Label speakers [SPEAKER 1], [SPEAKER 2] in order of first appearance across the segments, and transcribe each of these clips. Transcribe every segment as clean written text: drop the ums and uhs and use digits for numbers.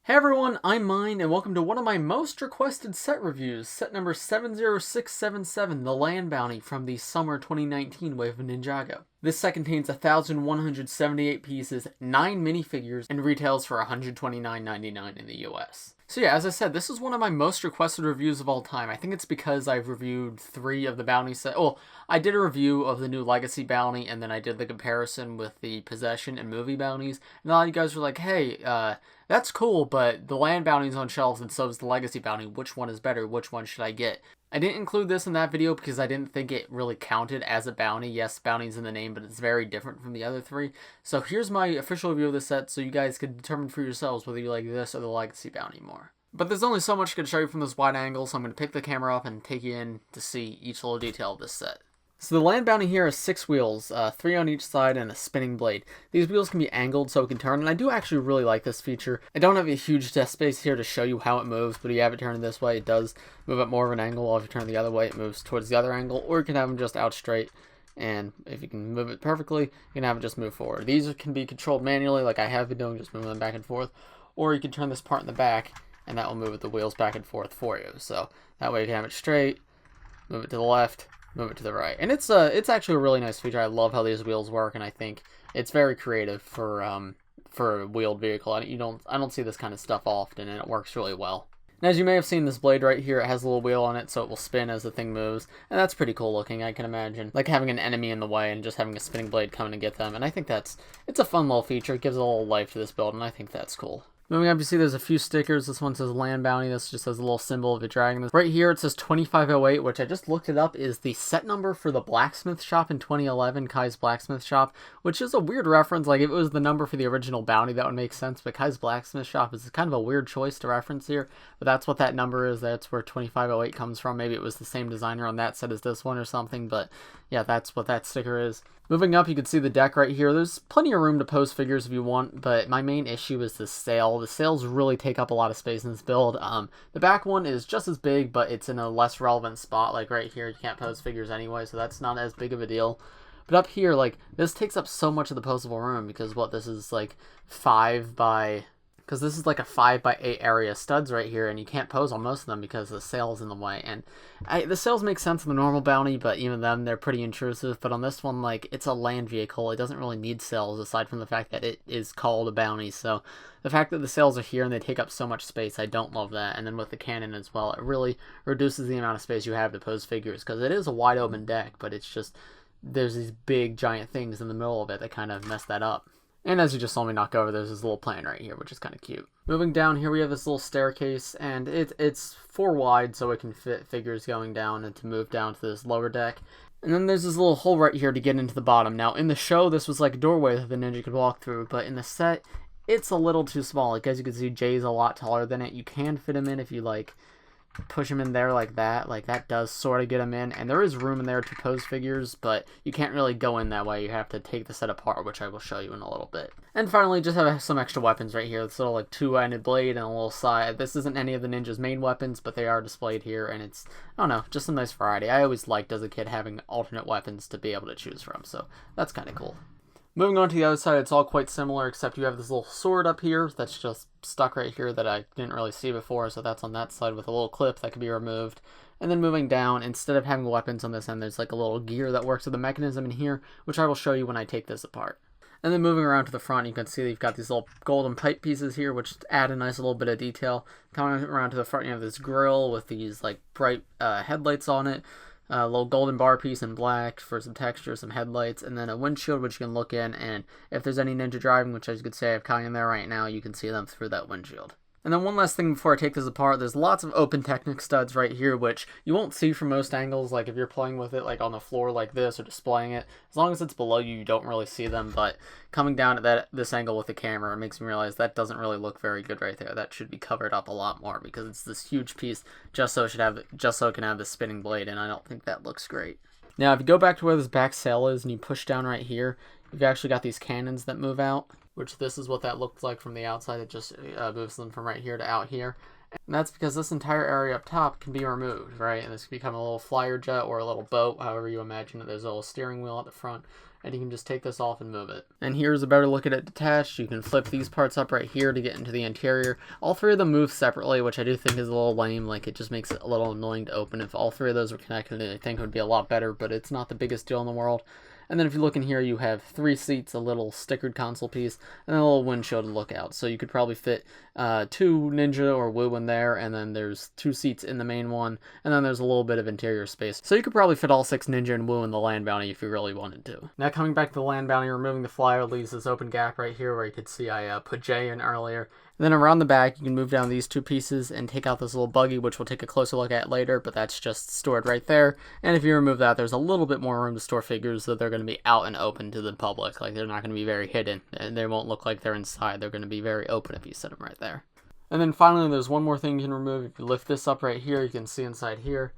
[SPEAKER 1] Hey everyone, I'm Mine, and welcome to one of my most requested set reviews, set number 70677, the Land Bounty from the Summer 2019 wave of Ninjago. This set contains 1,178 pieces, 9 minifigures, and retails for $129.99 in the US. So yeah, as I said, this is one of my most requested reviews of all time. I think it's because I've reviewed 3 of the bounty set. Well, I did a review of the new Legacy bounty, and then I did the comparison with the Possession and movie bounties. And a lot of you guys were like, hey, that's cool, but the land bounty's on shelves and so is the Legacy bounty. Which one is better? Which one should I get? I didn't include this in that video because I didn't think it really counted as a bounty. Yes, bounty's in the name, but it's very different from the other 3. So here's my official review of the set so you guys can determine for yourselves whether you like this or the Legacy bounty more. But there's only so much I can show you from this wide angle, so I'm going to pick the camera up and take you in to see each little detail of this set. So the land bounty here has 6 wheels, 3 on each side and a spinning blade. These wheels can be angled so it can turn, and I do actually really like this feature. I don't have a huge desk space here to show you how it moves, but if you have it turned this way, it does move at more of an angle, while if you turn it the other way, it moves towards the other angle, or you can have them just out straight, and if you can move it perfectly, you can have it just move forward. These can be controlled manually, like I have been doing, just moving them back and forth, or you can turn this part in the back, and that will move the wheels back and forth for you. So that way you can have it straight, move it to the left, move it to the right. And it's actually a really nice feature. I love how these wheels work, and I think it's very creative for a wheeled vehicle. I don't see this kind of stuff often, and it works really well. And as you may have seen, this blade right here, it has a little wheel on it, so it will spin as the thing moves, and that's pretty cool looking. I can imagine like having an enemy in the way and just having a spinning blade coming to get them, and I think it's a fun little feature. It gives a little life to this build, and I think that's cool. Moving up, you see there's a few stickers. This one says Land Bounty. This just has a little symbol of a dragon. Right here it says 2508, which I just looked it up, is the set number for the blacksmith shop in 2011, Kai's Blacksmith Shop, which is a weird reference. Like, if it was the number for the original bounty, that would make sense, but Kai's Blacksmith Shop is kind of a weird choice to reference here, but that's what that number is. That's where 2508 comes from. Maybe it was the same designer on that set as this one or something, but yeah, that's what that sticker is. Moving up, you can see the deck right here. There's plenty of room to pose figures if you want, but my main issue is the sail. The sails really take up a lot of space in this build. The back one is just as big, but it's in a less relevant spot. Like right here, you can't pose figures anyway, so that's not as big of a deal. But up here, like, this takes up so much of the posable room because this is like 5 by 8 area studs right here, and you can't pose on most of them because the sail's in the way. And the sails make sense in the normal bounty, but even them, they're pretty intrusive. But on this one, like, it's a land vehicle. It doesn't really need sails aside from the fact that it is called a bounty. So the fact that the sails are here and they take up so much space, I don't love that. And then with the cannon as well, it really reduces the amount of space you have to pose figures because it is a wide open deck, but it's just there's these big giant things in the middle of it that kind of mess that up. And as you just saw me knock over, there's this little plane right here, which is kind of cute. Moving down here, we have this little staircase, and it's 4 wide, so it can fit figures going down and to move down to this lower deck. And then there's this little hole right here to get into the bottom. Now, in the show, this was like a doorway that the ninja could walk through, but in the set, it's a little too small. Like, as you can see, Jay's a lot taller than it. You can fit him in if you, like, push him in there like that. Like, that does sort of get him in, and there is room in there to pose figures, but you can't really go in that way. You have to take the set apart, which I will show you in a little bit. And finally, just have some extra weapons right here. This little like 2-handed blade and a little side. This isn't any of the ninja's main weapons, but they are displayed here, and it's, I don't know, just some nice variety. I always liked as a kid having alternate weapons to be able to choose from, so that's kind of cool. Moving on to the other side, it's all quite similar, except you have this little sword up here that's just stuck right here that I didn't really see before, so that's on that side with a little clip that can be removed. And then moving down, instead of having weapons on this end, there's like a little gear that works with the mechanism in here, which I will show you when I take this apart. And then moving around to the front, you can see that you've got these little golden pipe pieces here, which add a nice little bit of detail. Coming around to the front, you have this grill with these like bright headlights on it. A little golden bar piece in black for some texture, some headlights, and then a windshield which you can look in, and if there's any ninja driving, which as you can see I have Kai in there right now, you can see them through that windshield. And then one last thing before I take this apart, there's lots of open Technic studs right here, which you won't see from most angles, like if you're playing with it like on the floor like this or displaying it. As long as it's below you, you don't really see them, but coming down at this angle with the camera, it makes me realize that doesn't really look very good right there. That should be covered up a lot more because it's this huge piece just so it can have this spinning blade, and I don't think that looks great. Now, if you go back to where this back sail is and you push down right here, you've actually got these cannons that move out, which this is what that looked like from the outside. It just moves them from right here to out here. And that's because this entire area up top can be removed, right? And this can become a little flyer jet or a little boat, however you imagine it. There's a little steering wheel at the front, and you can just take this off and move it. And here's a better look at it detached. You can flip these parts up right here to get into the interior. All three of them move separately, which I do think is a little lame. Like, it just makes it a little annoying to open. If all three of those were connected, I think it would be a lot better, but it's not the biggest deal in the world. And then if you look in here, you have 3 seats, a little stickered console piece, and then a little windshield to look out. So you could probably fit 2 Ninja or Woo in there, and then there's 2 seats in the main one, and then there's a little bit of interior space. So you could probably fit all 6 Ninja and Woo in the land bounty if you really wanted to. Now coming back to the land bounty, removing the flyer leaves this open gap right here where you could see I put Jay in earlier. And then around the back, you can move down these 2 pieces and take out this little buggy, which we'll take a closer look at later, but that's just stored right there. And if you remove that, there's a little bit more room to store figures, so they're going to be out and open to the public. Like, they're not going to be very hidden, and they won't look like they're inside. They're going to be very open if you set them right there. And then finally, there's one more thing you can remove. If you lift this up right here, you can see inside here.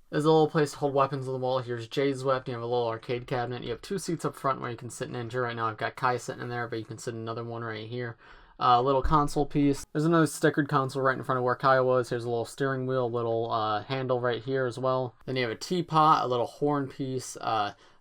[SPEAKER 1] There's a little place to hold weapons on the wall. Here's Jay's weapon. You have a little arcade cabinet. You have 2 seats up front where you can sit Ninja. Right now I've got Kai sitting in there, but you can sit another one right here. A little console piece. There's another stickered console right in front of where Kai was. Here's a little steering wheel, little handle right here as well. Then you have a teapot, a little horn piece,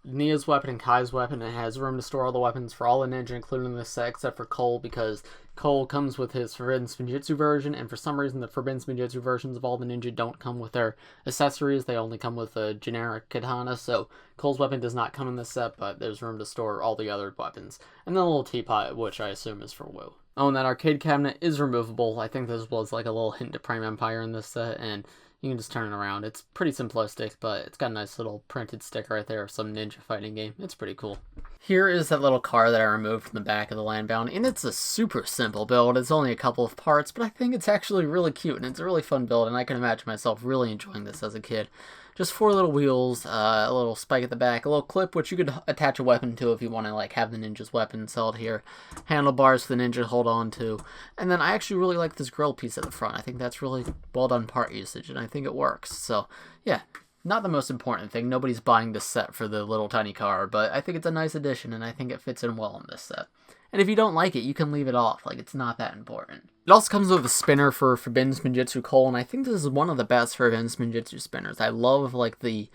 [SPEAKER 1] Nia's weapon and Kai's weapon. It has room to store all the weapons for all the Ninja, including this set, except for Cole, because Cole comes with his Forbidden Spinjitzu version, and for some reason the Forbidden Spinjitzu versions of all the Ninja don't come with their accessories. They only come with a generic katana, so Cole's weapon does not come in this set, but there's room to store all the other weapons. And then a little teapot, which I assume is for Woo. Oh, and that arcade cabinet is removable. I think this was like a little hint to Prime Empire in this set, and you can just turn it around. It's pretty simplistic, but it's got a nice little printed sticker right there of some ninja fighting game. It's pretty cool. Here is that little car that I removed from the back of the land bounty, and it's a super simple build. It's only a couple of parts, but I think it's actually really cute, and it's a really fun build, and I can imagine myself really enjoying this as a kid. Just 4 little wheels, a little spike at the back, a little clip which you could attach a weapon to if you want to like have the ninja's weapons held here, handlebars for the ninja to hold on to, and then I actually really like this grill piece at the front. I think that's really well done part usage, and I think it works. So yeah, not the most important thing. Nobody's buying this set for the little tiny car, but I think it's a nice addition, and I think it fits in well in this set. And if you don't like it, you can leave it off. Like, it's not that important. It also comes with a spinner for Forbidden Spinjitzu Cole, and I think this is one of the best Forbidden Spinjitzu spinners. I love, like, the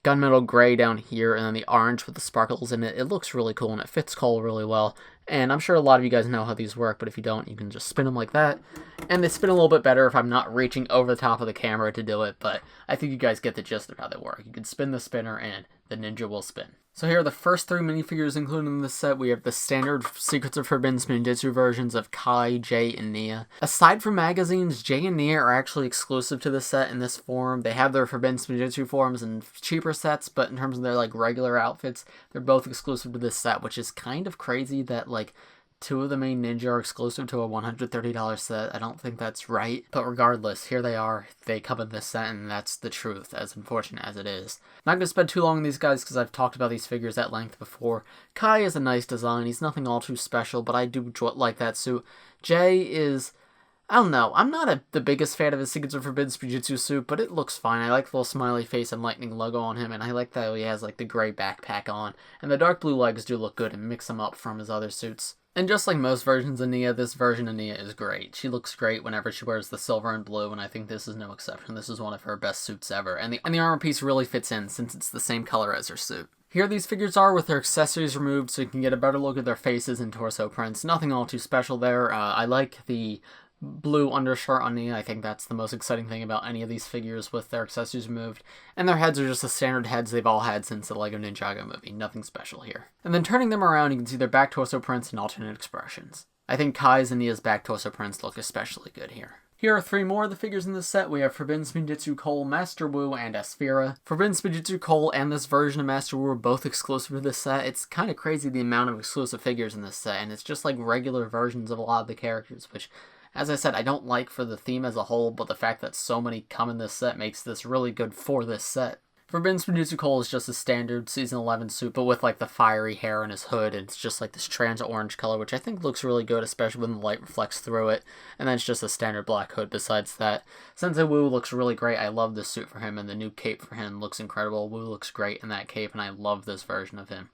[SPEAKER 1] gunmetal gray down here, and then the orange with the sparkles in it. It looks really cool, and it fits Cole really well. And I'm sure a lot of you guys know how these work, but if you don't, you can just spin them like that. And they spin a little bit better if I'm not reaching over the top of the camera to do it, but I think you guys get the gist of how they work. You can spin the spinner, and the ninja will spin. So here are the first 3 minifigures included in this set. We have the standard Secrets of Forbidden Spinjitzu versions of Kai, Jay, and Nia. Aside from magazines, Jay and Nia are actually exclusive to this set in this form. They have their Forbidden Spinjitzu forms in cheaper sets, but in terms of their like regular outfits, they're both exclusive to this set, which is kind of crazy that like 2 of the main ninja are exclusive to a $130 set. I don't think that's right. But regardless, here they are. They come in this set, and that's the truth, as unfortunate as it is. I'm not going to spend too long on these guys because I've talked about these figures at length before. Kai is a nice design. He's nothing all too special, but I do like that suit. Jay is... I don't know. I'm not the biggest fan of his Secrets of Forbidden Spinjitzu suit, but it looks fine. I like the little smiley face and lightning logo on him, and I like that he has like the gray backpack on. And the dark blue legs do look good and mix him up from his other suits. And just like most versions of Nia, this version of Nia is great. She looks great whenever she wears the silver and blue, and I think this is no exception. This is one of her best suits ever. And the armor piece really fits in since it's the same color as her suit. Here these figures are with their accessories removed so you can get a better look at their faces and torso prints. Nothing all too special there. I like the blue undershirt on Nia. I think that's the most exciting thing about any of these figures with their accessories removed. And their heads are just the standard heads they've all had since the LEGO Ninjago movie. Nothing special here. And then turning them around, you can see their back torso prints and alternate expressions. I think Kai's and Nia's back torso prints look especially good here. Here are 3 more of the figures in this set. We have Forbidden Spinjitzu Cole, Master Wu, and Asphira. Forbidden Spinjitzu Cole and this version of Master Wu are both exclusive to this set. It's kind of crazy the amount of exclusive figures in this set, and it's just like regular versions of a lot of the characters, which, as I said, I don't like for the theme as a whole, but the fact that so many come in this set makes this really good for this set. Forbidden Spinjitzu Cole is just a standard Season 11 suit, but with like the fiery hair on his hood, and it's just like this trans orange color, which I think looks really good, especially when the light reflects through it. And then it's just a standard black hood besides that. Sensei Wu looks really great. I love this suit for him, and the new cape for him looks incredible. Wu looks great in that cape, and I love this version of him.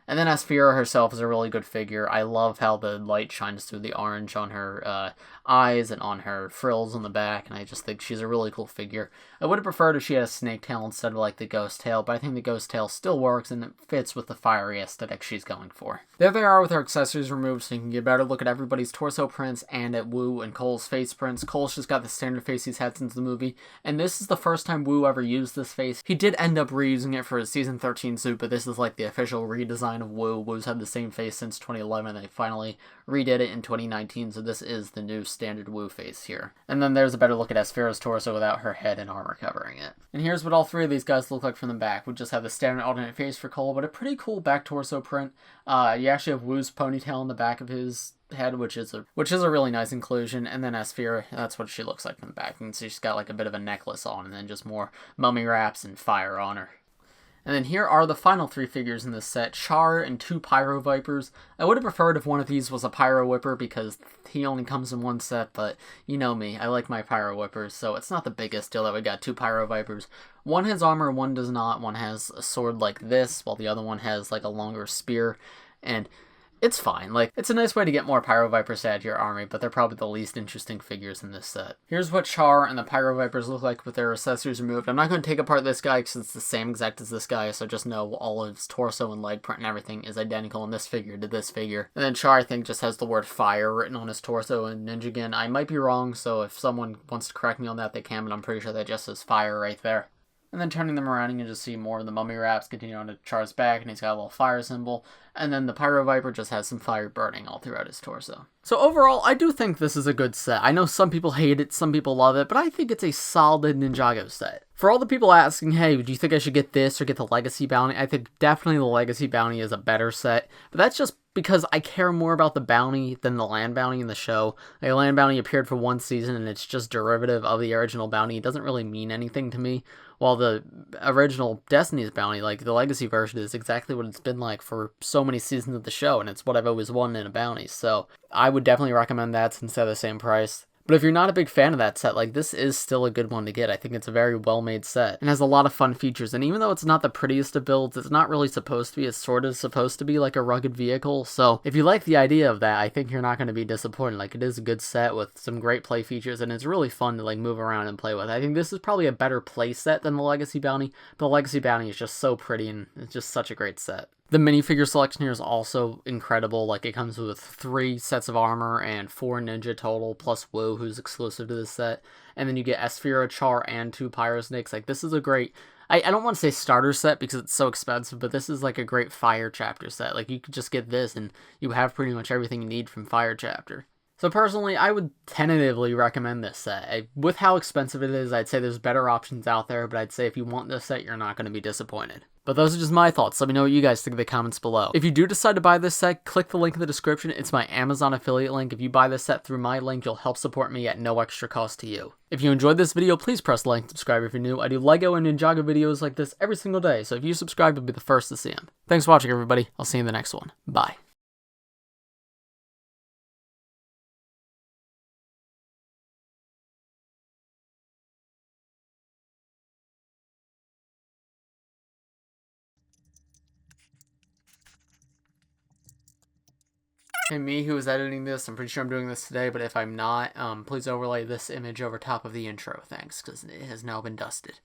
[SPEAKER 1] And then Asphira herself is a really good figure. I love how the light shines through the orange on her eyes and on her frills on the back, and I just think she's a really cool figure. I would have preferred if she had a snake tail instead of like the ghost tail, but I think the ghost tail still works and it fits with the fiery aesthetic she's going for. There they are with her accessories removed, so you can get a better look at everybody's torso prints and at Wu and Cole's face prints. Cole's just got the standard face he's had since the movie, and this is the first time Wu ever used this face. He did end up reusing it for his season 13 suit, but this is like the official redesign of Wu. Wu's had the same face since 2011. They finally redid it in 2019, so this is the new standard Wu face here. And then there's a better look at Asphira's torso without her head and armor covering it. And here's what all three of these guys look like from the back. We just have the standard alternate face for Cole, but a pretty cool back torso print. You actually have Wu's ponytail in the back of his head, which is a really nice inclusion. And then Asphira, that's what she looks like from the back. You can see she's got like a bit of a necklace on, and then just more mummy wraps and fire on her. And then here are the final three figures in this set, Char and two Pyro Vipers. I would have preferred if one of these was a Pyro Whipper because he only comes in one set, but you know me, I like my Pyro Whippers, so it's not the biggest deal that we got two Pyro Vipers. One has armor, one does not. One has a sword like this, while the other one has like a longer spear, and it's fine. Like, it's a nice way to get more Pyro Vipers to add to your army, but they're probably the least interesting figures in this set. Here's what Char and the Pyro Vipers look like with their accessories removed. I'm not going to take apart this guy because it's the same exact as this guy, so just know all of his torso and leg print and everything is identical in this figure to this figure. And then Char, I think, just has the word fire written on his torso in Ninjago. I might be wrong, so if someone wants to correct me on that, they can, but I'm pretty sure that just says fire right there. And then turning them around, you can just see more of the mummy wraps continue on to Char's back, and he's got a little fire symbol. And then the Pyro Viper just has some fire burning all throughout his torso. So overall, I do think this is a good set. I know some people hate it, some people love it, but I think it's a solid Ninjago set. For all the people asking, hey, do you think I should get this or get the Legacy Bounty? I think definitely the Legacy Bounty is a better set, but that's just because I care more about the bounty than the land bounty in the show. The land bounty appeared for one season, and it's just derivative of the original bounty. It doesn't really mean anything to me, while the original Destiny's bounty, like the Legacy version, is exactly what it's been like for so many seasons of the show, and it's what I've always wanted in a bounty. So I would definitely recommend that since they're the same price. But if you're not a big fan of that set, like, this is still a good one to get. I think it's a very well-made set and has a lot of fun features. And even though it's not the prettiest of builds, it's not really supposed to be. It's sort of supposed to be like a rugged vehicle. So if you like the idea of that, I think you're not going to be disappointed. Like, it is a good set with some great play features, and it's really fun to, like, move around and play with. I think this is probably a better play set than the Legacy Bounty. But the Legacy Bounty is just so pretty, and it's just such a great set. The minifigure selection here is also incredible. Like, it comes with 3 sets of armor and 4 ninja total, plus Wu, who's exclusive to this set. And then you get Asphira, Char, and 2 Pyro Snakes. Like, this is a great... I don't want to say starter set because it's so expensive, but this is like a great Fire Chapter set. Like, you could just get this and you have pretty much everything you need from Fire Chapter. So personally, I would tentatively recommend this set. With how expensive it is, I'd say there's better options out there, but I'd say if you want this set, you're not going to be disappointed. But those are just my thoughts. Let me know what you guys think in the comments below. If you do decide to buy this set, click the link in the description. It's my Amazon affiliate link. If you buy this set through my link, you'll help support me at no extra cost to you. If you enjoyed this video, please press like and subscribe if you're new. I do LEGO and Ninjago videos like this every single day, so if you subscribe, you'll be the first to see them. Thanks for watching, everybody. I'll see you in the next one. Bye. Hey, me who is editing this, I'm pretty sure I'm doing this today, but if I'm not, please overlay this image over top of the intro, thanks, because it has now been dusted.